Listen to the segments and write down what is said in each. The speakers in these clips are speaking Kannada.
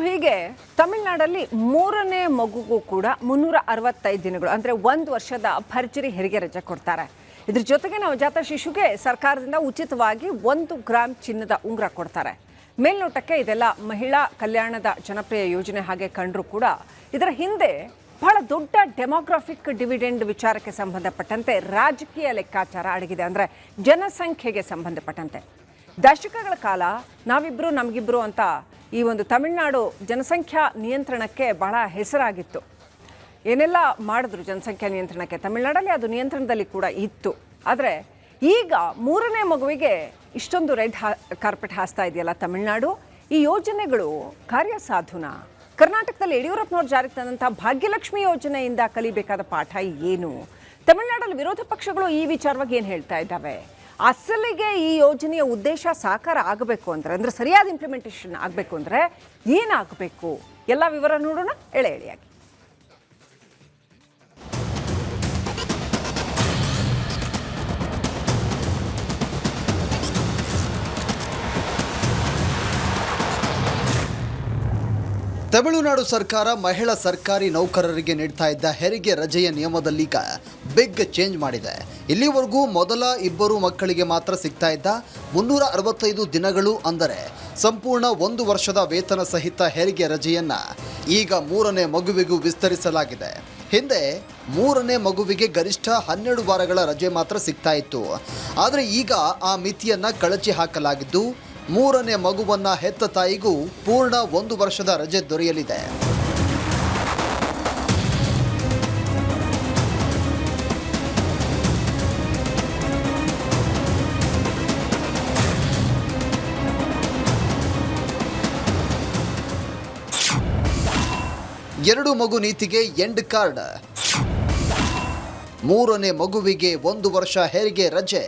ಹೀಗೆ ತಮಿಳುನಾಡಲ್ಲಿ ಮೂರನೇ ಮಗುಗೂ ಕೂಡ 365 ದಿನಗಳು ಅಂದರೆ 1 ವರ್ಷದ ಭರ್ಜರಿ ಹೆರಿಗೆ ರಜೆ ಕೊಡ್ತಾರೆ. ಇದ್ರ ಜೊತೆಗೆ ನವಜಾತ ಶಿಶುಗೆ ಸರ್ಕಾರದಿಂದ ಉಚಿತವಾಗಿ 1 ಗ್ರಾಂ ಚಿನ್ನದ ಉಂಗುರ ಕೊಡ್ತಾರೆ. ಮೇಲ್ನೋಟಕ್ಕೆ ಇದೆಲ್ಲ ಮಹಿಳಾ ಕಲ್ಯಾಣದ ಜನಪ್ರಿಯ ಯೋಜನೆ ಹಾಗೆ ಕಂಡ್ರೂ ಕೂಡ ಇದರ ಹಿಂದೆ ಬಹಳ ದೊಡ್ಡ ಡೆಮೋಗ್ರಾಫಿಕ್ ಡಿವಿಡೆಂಡ್ ವಿಚಾರಕ್ಕೆ ಸಂಬಂಧಪಟ್ಟಂತೆ ರಾಜಕೀಯ ಲೆಕ್ಕಾಚಾರ ಅಡಗಿದೆ. ಅಂದರೆ ಜನಸಂಖ್ಯೆಗೆ ಸಂಬಂಧಪಟ್ಟಂತೆ ದಶಕಗಳ ಕಾಲ ನಾವಿಬ್ರು ನಮಗಿಬ್ರು ಅಂತ ಈ ಒಂದು ತಮಿಳುನಾಡು ಜನಸಂಖ್ಯಾ ನಿಯಂತ್ರಣಕ್ಕೆ ಬಹಳ ಹೆಸರಾಗಿತ್ತು. ಏನೆಲ್ಲ ಮಾಡಿದ್ರು ಜನಸಂಖ್ಯಾ ನಿಯಂತ್ರಣಕ್ಕೆ ತಮಿಳುನಾಡಲ್ಲಿ, ಅದು ನಿಯಂತ್ರಣದಲ್ಲಿ ಕೂಡ ಇತ್ತು. ಆದರೆ ಈಗ ಮೂರನೇ ಮಗುವಿಗೆ ಇಷ್ಟೊಂದು ರೆಡ್ ಕಾರ್ಪೆಟ್ ಹಾಸ್ತಾ ಇದೆಯಲ್ಲ ತಮಿಳುನಾಡು. ಈ ಯೋಜನೆಗಳು ಕಾರ್ಯಸಾಧುನಾ? ಕರ್ನಾಟಕದಲ್ಲಿ ಯಡಿಯೂರಪ್ಪನವರು ಜಾರಿಗೆ ತಂದಂಥ ಭಾಗ್ಯಲಕ್ಷ್ಮಿ ಯೋಜನೆಯಿಂದ ಕಲಿಬೇಕಾದ ಪಾಠ ಏನು? ತಮಿಳುನಾಡಲ್ಲಿ ವಿರೋಧ ಪಕ್ಷಗಳು ಈ ವಿಚಾರವಾಗಿ ಏನು ಹೇಳ್ತಾ ಇದ್ದಾವೆ? ಅಸಲಿಗೆ ಈ ಯೋಜನೆಯ ಉದ್ದೇಶ ಸಾಕಾರ ಆಗಬೇಕು ಅಂದರೆ ಸರಿಯಾದ ಇಂಪ್ಲಿಮೆಂಟೇಷನ್ ಆಗಬೇಕು ಅಂದರೆ ಏನಾಗಬೇಕು? ಎಲ್ಲ ವಿವರ ನೋಡೋಣ ಎಳೆ ಎಳೆಯಾಗಿ. ತಮಿಳುನಾಡು ಸರ್ಕಾರ ಮಹಿಳಾ ಸರ್ಕಾರಿ ನೌಕರರಿಗೆ ನೀಡ್ತಾ ಇದ್ದ ಹೆರಿಗೆ ರಜೆಯ ನಿಯಮದಲ್ಲೀಗ ಬಿಗ್ ಚೇಂಜ್ ಮಾಡಿದೆ. ಇಲ್ಲಿವರೆಗೂ ಮೊದಲ 2 ಮಕ್ಕಳಿಗೆ ಮಾತ್ರ ಸಿಗ್ತಾ ಇದ್ದ 365 ದಿನಗಳು, ಅಂದರೆ ಸಂಪೂರ್ಣ 1 ವರ್ಷದ ವೇತನ ಸಹಿತ ಹೆರಿಗೆ ರಜೆಯನ್ನ ಈಗ 3ನೇ ಮಗುವಿಗೂ ವಿಸ್ತರಿಸಲಾಗಿದೆ. ಹಿಂದೆ 3ನೇ ಮಗುವಿಗೆ ಗರಿಷ್ಠ 12 ವಾರಗಳ ರಜೆ ಮಾತ್ರ ಸಿಗ್ತಾ ಇತ್ತು. ಆದರೆ ಈಗ ಆ ಮಿತಿಯನ್ನ ಕಳಚಿ ಹಾಕಲಾಗಿದ್ದು 3ನೇ ಮಗುವನ್ನ ಹೆತ್ತ ತಾಯಿಗೂ ಪೂರ್ಣ 1 ವರ್ಷದ ರಜೆ ದೊರೆಯಲಿದೆ. ಎರಡು ಮಗು ನೀತಿಗೆ ಎಂಡ್ ಕಾರ್ಡ್. 3ನೇ ಮಗುವಿಗೆ 1 ವರ್ಷ ಹೆರಿಗೆ ರಜೆ.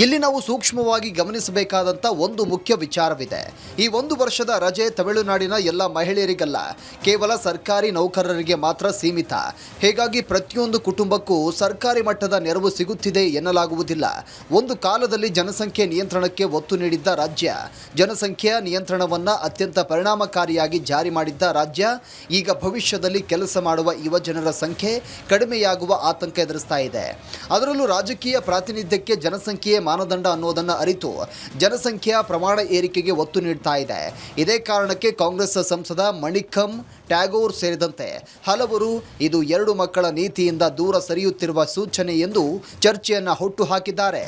ಇಲ್ಲಿ ನಾವು ಸೂಕ್ಷ್ಮವಾಗಿ ಗಮನಿಸಬೇಕಾದಂಥ ಒಂದು ಮುಖ್ಯ ವಿಚಾರವಿದೆ. ಈ 1 ವರ್ಷದ ರಜೆ ತಮಿಳುನಾಡಿನ ಎಲ್ಲ ಮಹಿಳೆಯರಿಗಲ್ಲ, ಕೇವಲ ಸರ್ಕಾರಿ ನೌಕರರಿಗೆ ಮಾತ್ರ ಸೀಮಿತ. ಹೀಗಾಗಿ ಪ್ರತಿಯೊಂದು ಕುಟುಂಬಕ್ಕೂ ಸರ್ಕಾರಿ ಮಟ್ಟದ ನೆರವು ಸಿಗುತ್ತಿದೆ ಎನ್ನಲಾಗುವುದಿಲ್ಲ. ಒಂದು ಕಾಲದಲ್ಲಿ ಜನಸಂಖ್ಯೆ ನಿಯಂತ್ರಣಕ್ಕೆ ಒತ್ತು ನೀಡಿದ್ದ ರಾಜ್ಯ, ಜನಸಂಖ್ಯೆಯ ನಿಯಂತ್ರಣವನ್ನು ಅತ್ಯಂತ ಪರಿಣಾಮಕಾರಿಯಾಗಿ ಜಾರಿ ಮಾಡಿದ್ದ ರಾಜ್ಯ, ಈಗ ಭವಿಷ್ಯದಲ್ಲಿ ಕೆಲಸ ಮಾಡುವ ಯುವ ಜನರ ಸಂಖ್ಯೆ ಕಡಿಮೆಯಾಗುವ ಆತಂಕ ಎದುರಿಸ್ತಾ ಇದೆ. ಅದರಲ್ಲೂ ರಾಜಕೀಯ ಪ್ರಾತಿನಿಧ್ಯಕ್ಕೆ ಜನಸಂಖ್ಯೆಯ ಮಾನದಂಡ ಅನ್ನೋದನ್ನು ಅರಿತು ಜನಸಂಖ್ಯೆಯ ಪ್ರಮಾಣ ಏರಿಕೆಗೆ ಒತ್ತು ನೀಡ್ತಾ ಇದೆ. ಇದೇ ಕಾರಣಕ್ಕೆ ಕಾಂಗ್ರೆಸ್ ಸಂಸದ ಮಣಿಕಂ ಟ್ಯಾಗೋರ್ ಸೇರಿದಂತೆ ಹಲವರು ಇದು 2 ಮಕ್ಕಳ ನೀತಿಯಿಂದ ದೂರ ಸರಿಯುತ್ತಿರುವ ಸೂಚನೆ ಎಂದು ಚರ್ಚೆಯನ್ನು ಹುಟ್ಟುಹಾಕಿದ್ದಾರೆ.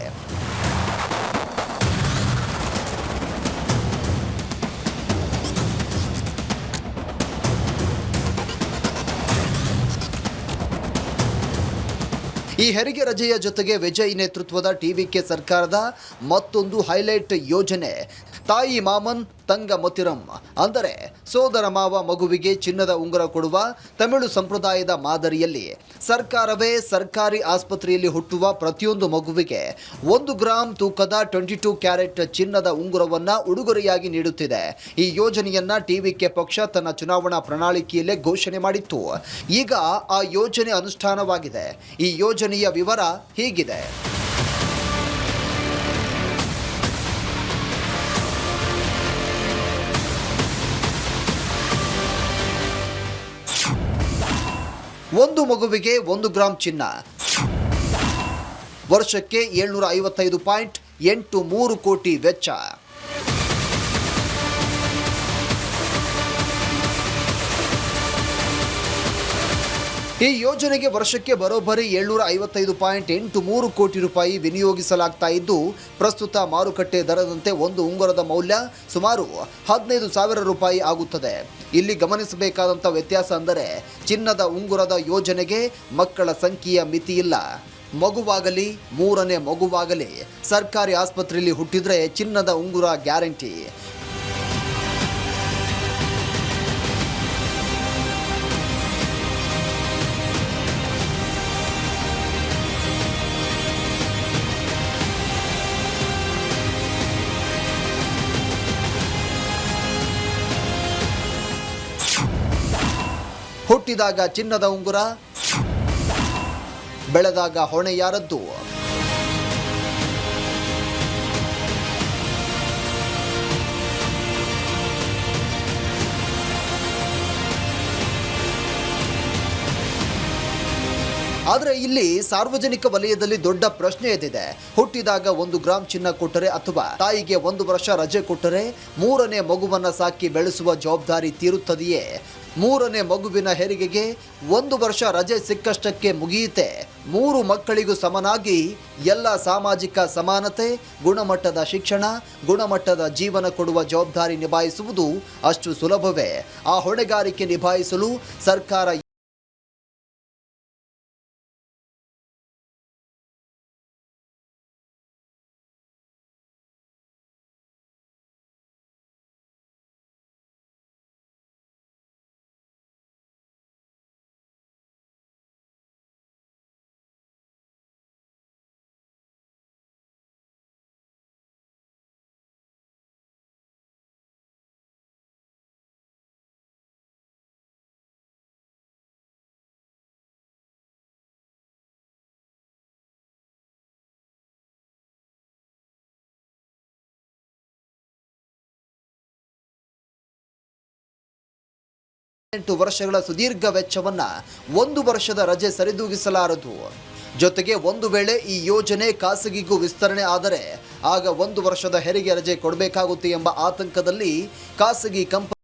ಈ ಹೆರಿಗೆ ರಜೆಯ ಜೊತೆಗೆ ವಿಜಯ್ ನೇತೃತ್ವದ ಟಿವಿಕೆ ಸರ್ಕಾರದ ಮತ್ತೊಂದು ಹೈಲೈಟ್ ಯೋಜನೆ ತಾಯಿ ಮಾಮನ್ ತಂಗ ಮೊತಿರಂ, ಅಂದರೆ ಸೋದರ ಮಾವ ಮಗುವಿಗೆ ಚಿನ್ನದ ಉಂಗುರ ಕೊಡುವ ತಮಿಳು ಸಂಪ್ರದಾಯದ ಮಾದರಿಯಲ್ಲಿ ಸರ್ಕಾರವೇ ಸರ್ಕಾರಿ ಆಸ್ಪತ್ರೆಯಲ್ಲಿ ಹುಟ್ಟುವ ಪ್ರತಿಯೊಂದು ಮಗುವಿಗೆ 1 ಗ್ರಾಂ ತೂಕದ 22 ಕ್ಯಾರೆಟ್ ಚಿನ್ನದ ಉಂಗುರವನ್ನು ಉಡುಗೊರೆಯಾಗಿ ನೀಡುತ್ತಿದೆ. ಈ ಯೋಜನೆಯನ್ನ ಟಿವಿಕೆ ಪಕ್ಷ ತನ್ನ ಚುನಾವಣಾ ಪ್ರಣಾಳಿಕೆಯಲ್ಲೇ ಘೋಷಣೆ ಮಾಡಿತ್ತು. ಈಗ ಆ ಯೋಜನೆ ಅನುಷ್ಠಾನವಾಗಿದೆ. ಈ ಯೋಜನೆಯ ವಿವರ ಹೀಗಿದೆ. ಒಂದು ಮಗುವಿಗೆ 1 ಗ್ರಾಂ ಚಿನ್ನ, ವರ್ಷಕ್ಕೆ 755.83 ಕೋಟಿ ವೆಚ್ಚ. ಈ ಯೋಜನೆಗೆ ವರ್ಷಕ್ಕೆ ಬರೋಬ್ಬರಿ 755.83 ಕೋಟಿ ರೂಪಾಯಿ ವಿನಿಯೋಗಿಸಲಾಗ್ತಾ ಇದ್ದು, ಪ್ರಸ್ತುತ ಮಾರುಕಟ್ಟೆ ದರದಂತೆ ಒಂದು ಉಂಗುರದ ಮೌಲ್ಯ ಸುಮಾರು 15,000 ರೂಪಾಯಿ ಆಗುತ್ತದೆ. ಇಲ್ಲಿ ಗಮನಿಸಬೇಕಾದಂಥ ವ್ಯತ್ಯಾಸ ಅಂದರೆ ಚಿನ್ನದ ಉಂಗುರದ ಯೋಜನೆಗೆ ಮಕ್ಕಳ ಸಂಖ್ಯೆಯ ಮಿತಿ ಇಲ್ಲ. ಮಗುವಾಗಲಿ 3ನೇ ಮಗುವಾಗಲಿ ಸರ್ಕಾರಿ ಆಸ್ಪತ್ರೆಯಲ್ಲಿ ಹುಟ್ಟಿದ್ರೆ ಚಿನ್ನದ ಉಂಗುರ ಗ್ಯಾರಂಟಿ. ಹುಟ್ಟಿದಾಗ ಚಿನ್ನದ ಉಂಗುರ, ಬೆಳೆದಾಗ ಹೊಣೆ ಯಾರದ್ದು? ಆದರೆ ಇಲ್ಲಿ ಸಾರ್ವಜನಿಕ ವಲಯದಲ್ಲಿ ದೊಡ್ಡ ಪ್ರಶ್ನೆ ಎದ್ದಿದೆ. ಹುಟ್ಟಿದಾಗ 1 ಗ್ರಾಂ ಚಿನ್ನ ಕೊಟ್ಟರೆ ಅಥವಾ ತಾಯಿಗೆ 1 ವರ್ಷ ರಜೆ ಕೊಟ್ಟರೆ 3ನೇ ಮಗುವನ್ನ ಸಾಕಿ ಬೆಳೆಸುವ ಜವಾಬ್ದಾರಿ ತೀರುತ್ತದೆಯೇ? 3ನೇ ಮಗುವಿನ ಹೆರಿಗೆಗೆ 1 ವರ್ಷ ರಜೆ ಸಿಕ್ಕಷ್ಟಕ್ಕೆ ಮುಗಿಯುತ್ತೆ. 3 ಮಕ್ಕಳಿಗೂ ಸಮನಾಗಿ ಎಲ್ಲ ಸಾಮಾಜಿಕ ಸಮಾನತೆ, ಗುಣಮಟ್ಟದ ಶಿಕ್ಷಣ, ಗುಣಮಟ್ಟದ ಜೀವನ ಕೊಡುವ ಜವಾಬ್ದಾರಿ ನಿಭಾಯಿಸುವುದು ಅಷ್ಟು ಸುಲಭವೇ? ಆ ಹೊಣೆಗಾರಿಕೆ ನಿಭಾಯಿಸಲು ಸರ್ಕಾರ ವರ್ಷಗಳ ಸುದೀರ್ಘ ವೆಚ್ಚವನ್ನ 1 ವರ್ಷದ ರಜೆ ಸರಿದೂಗಿಸಲಾರದು. ಜೊತೆಗೆ ಒಂದು ವೇಳೆ ಈ ಯೋಜನೆ ಖಾಸಗಿಗೂ ವಿಸ್ತರಣೆ ಆದರೆ ಆಗ 1 ವರ್ಷದ ಹೆರಿಗೆ ರಜೆ ಕೊಡಬೇಕಾಗುತ್ತೆ ಎಂಬ ಆತಂಕದಲ್ಲಿ ಖಾಸಗಿ ಕಂಪನಿ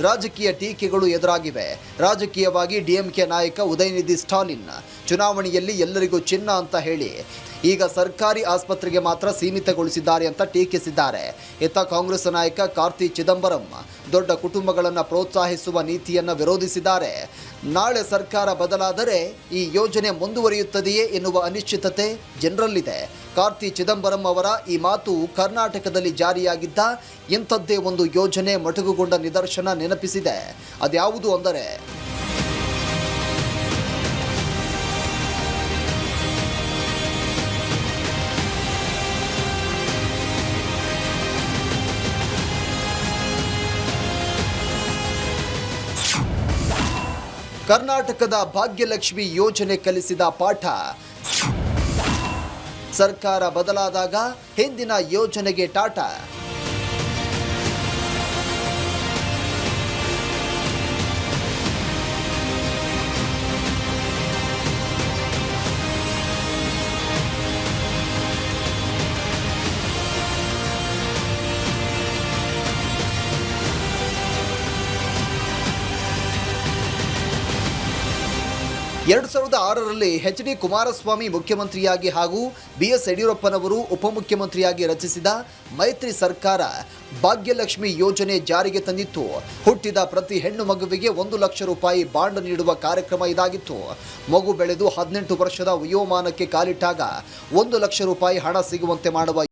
ರಾಜಕೀಯ ಟೀಕೆಗಳು ಎದುರಾಗಿವೆ. ರಾಜಕೀಯವಾಗಿ ಡಿಎಂಕೆ ನಾಯಕ ಉದಯನಿಧಿ ಸ್ಟಾಲಿನ್ ಚುನಾವಣೆಯಲ್ಲಿ ಎಲ್ಲರಿಗೂ ಚಿನ್ನ ಅಂತ ಹೇಳಿ ಈಗ ಸರ್ಕಾರಿ ಆಸ್ಪತ್ರೆಗೆ ಮಾತ್ರ ಸೀಮಿತಗೊಳಿಸಿದ್ದಾರೆ ಅಂತ ಟೀಕಿಸಿದ್ದಾರೆ. ಇತ್ತ ಕಾಂಗ್ರೆಸ್ ನಾಯಕ ಕಾರ್ತಿ ಚಿದಂಬರಂ ದೊಡ್ಡ ಕುಟುಂಬಗಳನ್ನು ಪ್ರೋತ್ಸಾಹಿಸುವ ನೀತಿಯನ್ನು ವಿರೋಧಿಸಿದ್ದಾರೆ. ನಾಳೆ ಸರ್ಕಾರ ಬದಲಾದರೆ ಈ ಯೋಜನೆ ಮುಂದುವರಿಯುತ್ತದೆಯೇ ಎನ್ನುವ ಅನಿಶ್ಚಿತತೆ ಜನರಲ್ಲಿದೆ. ಕಾರ್ತಿ ಚಿದಂಬರಂ ಅವರ ಈ ಮಾತು ಕರ್ನಾಟಕದಲ್ಲಿ ಜಾರಿಯಾಗಿದ್ದ ಇಂಥದ್ದೇ ಒಂದು ಯೋಜನೆ ಮೊಟಕುಗೊಂಡ ನಿದರ್ಶನ ನೆನಪಿಸಿದೆ. ಅದ್ಯಾವುದು ಅಂದರೆ ಕರ್ನಾಟಕದ ಭಾಗ್ಯಲಕ್ಷ್ಮಿ ಯೋಜನೆ ಕಲಿಸಿದ ಪಾಠ. ಸರ್ಕಾರ ಬದಲಾದಾಗ ಹಿಂದಿನ ಯೋಜನೆಗೆ ಟಾಟಾ. ಎರಡು 2006ರಲ್ಲಿ ಎಚ್.ಡಿ. ಕುಮಾರಸ್ವಾಮಿ ಮುಖ್ಯಮಂತ್ರಿಯಾಗಿ ಹಾಗೂ ಬಿ.ಎಸ್. ಯಡಿಯೂರಪ್ಪನವರು ಉಪಮುಖ್ಯಮಂತ್ರಿಯಾಗಿ ರಚಿಸಿದ ಮೈತ್ರಿ ಸರ್ಕಾರ ಭಾಗ್ಯಲಕ್ಷ್ಮಿ ಯೋಜನೆ ಜಾರಿಗೆ ತಂದಿತ್ತು. ಹುಟ್ಟಿದ ಪ್ರತಿ ಹೆಣ್ಣು ಮಗುವಿಗೆ 1 ಲಕ್ಷ ರೂಪಾಯಿ ಬಾಂಡ್ ನೀಡುವ ಕಾರ್ಯಕ್ರಮ ಇದಾಗಿತ್ತು. ಮಗು ಬೆಳೆದು 18 ವರ್ಷದ ವಯೋಮಾನಕ್ಕೆ ಕಾಲಿಟ್ಟಾಗ 1 ಲಕ್ಷ ರೂಪಾಯಿ ಹಣ ಸಿಗುವಂತೆ ಮಾಡುವ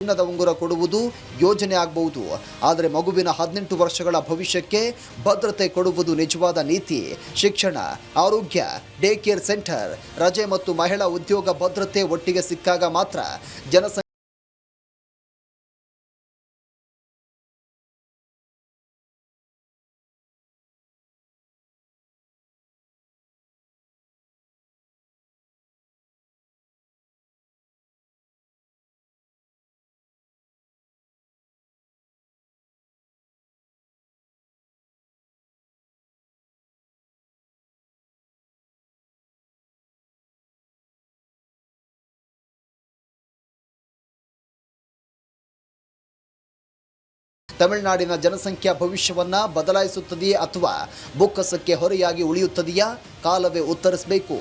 ಚಿನ್ನದ ಉಂಗುರ ಕೊಡುವುದು ಯೋಜನೆ ಆಗಬಹುದು. ಆದರೆ ಮಗುವಿನ 18 ವರ್ಷಗಳ ಭವಿಷ್ಯಕ್ಕೆ ಭದ್ರತೆ ಕೊಡುವುದು ನಿಜವಾದ ನೀತಿ. ಶಿಕ್ಷಣ, ಆರೋಗ್ಯ, ಡೇ ಕೇರ್ ಸೆಂಟರ್, ರಜೆ ಮತ್ತು ಮಹಿಳಾ ಉದ್ಯೋಗ ಭದ್ರತೆ ಒಟ್ಟಿಗೆ ಸಿಕ್ಕಾಗ ಮಾತ್ರ ತಮಿಳುನಾಡಿನ ಜನಸಂಖ್ಯಾ ಭವಿಷ್ಯವನ್ನ ಬದಲಾಯಿಸುತ್ತದೆಯೇ ಅಥವಾ ಬೊಕ್ಕಸಕ್ಕೆ ಹೊರೆಯಾಗಿ ಉಳಿಯುತ್ತದೆಯಾ? ಕಾಲವೇ ಉತ್ತರಿಸಬೇಕು.